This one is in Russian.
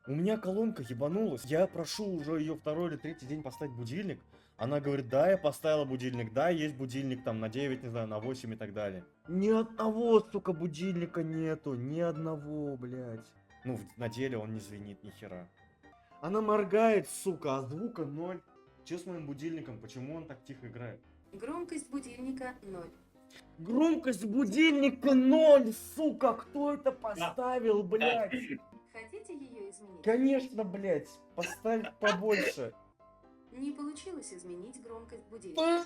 У меня колонка ебанулась. Я прошу уже ее второй или третий день поставить будильник. Она говорит, да, я поставила будильник, да, есть будильник там на 9, не знаю, на 8 и так далее. Ни одного, сука, будильника нету, ни одного, блядь. Ну, на деле он не звенит ни хера. Она моргает, сука, а звука ноль. Че с моим будильником? Почему он так тихо играет? Громкость будильника 0. Громкость будильника ноль, сука! Кто это поставил, блядь? Хотите ее изменить? Конечно, блядь. Поставь побольше. Не получилось изменить громкость будильника.